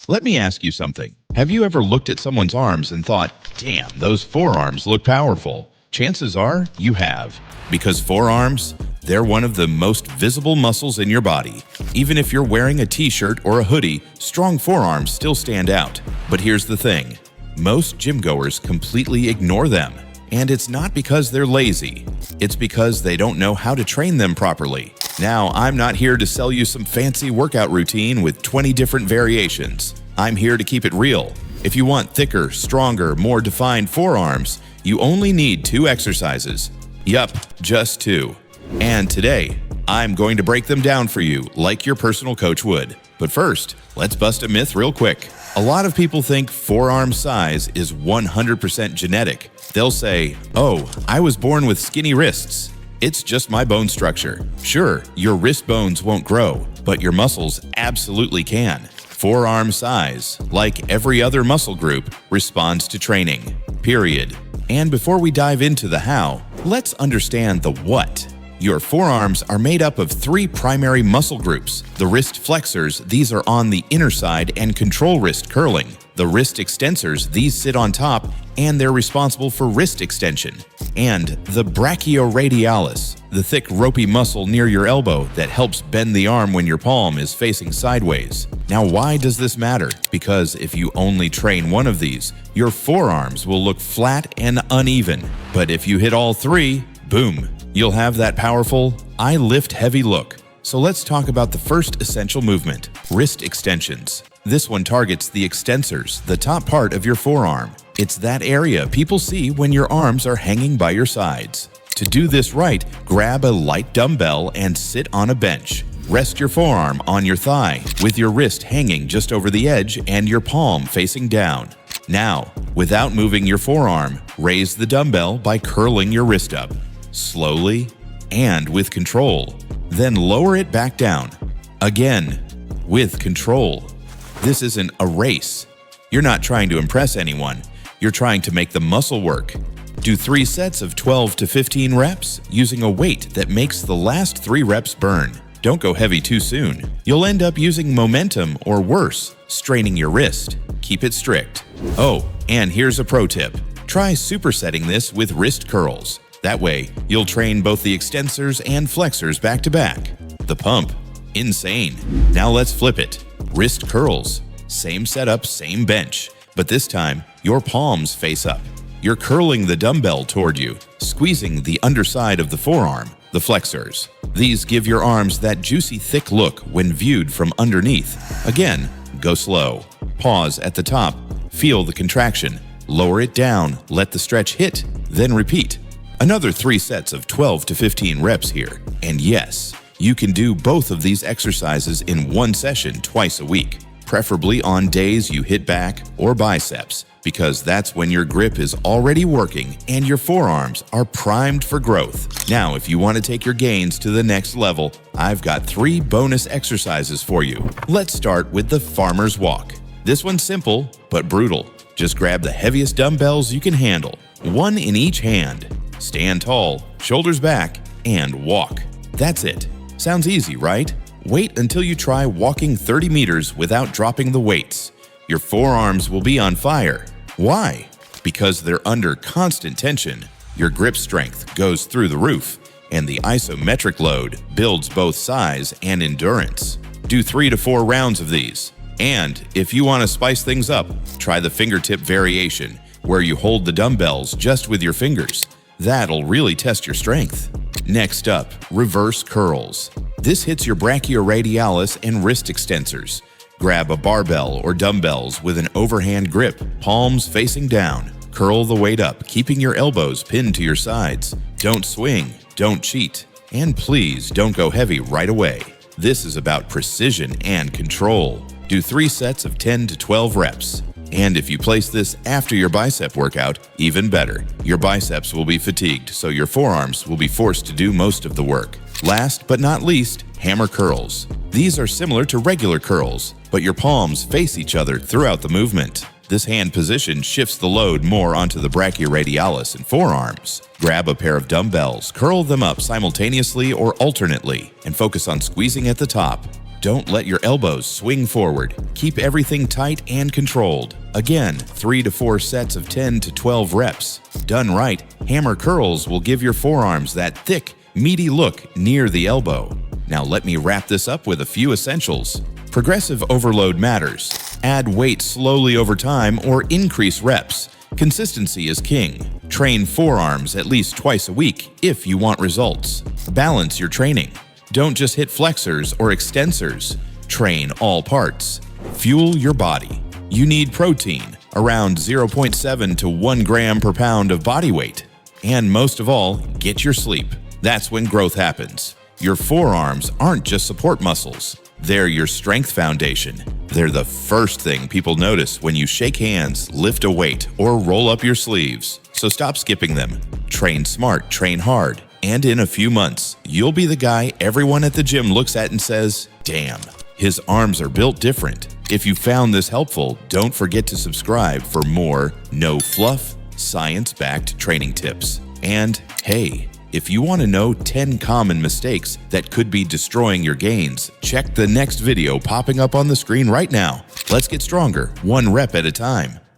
Let me ask you something. Have you ever looked at someone's arms and thought, damn, those forearms look powerful? Chances are you have. Because forearms, they're one of the most visible muscles in your body. Even if you're wearing a t-shirt or a hoodie, strong forearms still stand out. But here's the thing. Most gym goers completely ignore them. And it's not because they're lazy. It's because they don't know how to train them properly. Now, I'm not here to sell you some fancy workout routine with 20 different variations. I'm here to keep it real. If you want thicker, stronger, more defined forearms, you only need 2 exercises. Yup, just 2. And today, I'm going to break them down for you like your personal coach would. But first, let's bust a myth real quick. A lot of people think forearm size is 100% genetic. They'll say, oh, I was born with skinny wrists. It's just my bone structure. Sure, your wrist bones won't grow, but your muscles absolutely can. Forearm size, like every other muscle group, responds to training. Period. And before we dive into the how, let's understand the what. Your forearms are made up of 3 primary muscle groups. The wrist flexors, these are on the inner side and control wrist curling. The wrist extensors, these sit on top and they're responsible for wrist extension. And the brachioradialis, the thick ropey muscle near your elbow that helps bend the arm when your palm is facing sideways. Now, why does this matter? Because if you only train one of these, your forearms will look flat and uneven. But if you hit all 3, boom, you'll have that powerful, I lift heavy look. So let's talk about the first essential movement, wrist extensions. This one targets the extensors, the top part of your forearm. It's that area people see when your arms are hanging by your sides. To do this right, grab a light dumbbell and sit on a bench. Rest your forearm on your thigh with your wrist hanging just over the edge and your palm facing down. Now, without moving your forearm, raise the dumbbell by curling your wrist up. Slowly and with control. Then lower it back down. Again, with control. This isn't a race. You're not trying to impress anyone. You're trying to make the muscle work. Do 3 sets of 12 to 15 reps using a weight that makes the last 3 reps burn. Don't go heavy too soon. You'll end up using momentum or worse, straining your wrist. Keep it strict. Oh, and here's a pro tip. Try supersetting this with wrist curls. That way, you'll train both the extensors and flexors back to back. The pump. Insane. Now let's flip it. Wrist curls. Same setup, same bench. But this time, your palms face up. You're curling the dumbbell toward you, squeezing the underside of the forearm, the flexors. These give your arms that juicy, thick look when viewed from underneath. Again, go slow. Pause at the top. Feel the contraction. Lower it down. Let the stretch hit. Then repeat. Another 3 sets of 12 to 15 reps here. And yes, you can do both of these exercises in one session twice a week, preferably on days you hit back or biceps, because that's when your grip is already working and your forearms are primed for growth. Now, if you want to take your gains to the next level, I've got 3 bonus exercises for you. Let's start with the farmer's walk. This one's simple, but brutal. Just grab the heaviest dumbbells you can handle, 1 in each hand. Stand tall, shoulders back, and walk. That's it. Sounds easy, right? Wait until you try walking 30 meters without dropping the weights. Your forearms will be on fire. Why? Because they're under constant tension. Your grip strength goes through the roof, and the isometric load builds both size and endurance. Do 3 to 4 rounds of these. And if you want to spice things up, try the fingertip variation, where you hold the dumbbells just with your fingers. That'll really test your strength. Next up, reverse curls. This hits your brachioradialis and wrist extensors. Grab a barbell or dumbbells with an overhand grip, palms facing down. Curl the weight up, keeping your elbows pinned to your sides. Don't swing, don't cheat, and please don't go heavy right away. This is about precision and control. Do 3 sets of 10 to 12 reps. And if you place this after your bicep workout, even better. Your biceps will be fatigued, so your forearms will be forced to do most of the work. Last but not least, hammer curls. These are similar to regular curls, but your palms face each other throughout the movement. This hand position shifts the load more onto the brachioradialis and forearms. Grab a pair of dumbbells, curl them up simultaneously or alternately, and focus on squeezing at the top. Don't let your elbows swing forward. Keep everything tight and controlled. Again, 3 to 4 sets of 10 to 12 reps. Done right, hammer curls will give your forearms that thick, meaty look near the elbow. Now let me wrap this up with a few essentials. Progressive overload matters. Add weight slowly over time or increase reps. Consistency is king. Train forearms at least twice a week if you want results. Balance your training. Don't just hit flexors or extensors. Train all parts. Fuel your body. You need protein, around 0.7 to 1 gram per pound of body weight. And most of all, get your sleep. That's when growth happens. Your forearms aren't just support muscles. They're your strength foundation. They're the first thing people notice when you shake hands, lift a weight, or roll up your sleeves. So stop skipping them. Train smart, train hard. And in a few months, you'll be the guy everyone at the gym looks at and says, "Damn, his arms are built different." If you found this helpful, don't forget to subscribe for more no-fluff, science-backed training tips. And hey, if you want to know 10 common mistakes that could be destroying your gains, check the next video popping up on the screen right now. Let's get stronger, 1 rep at a time.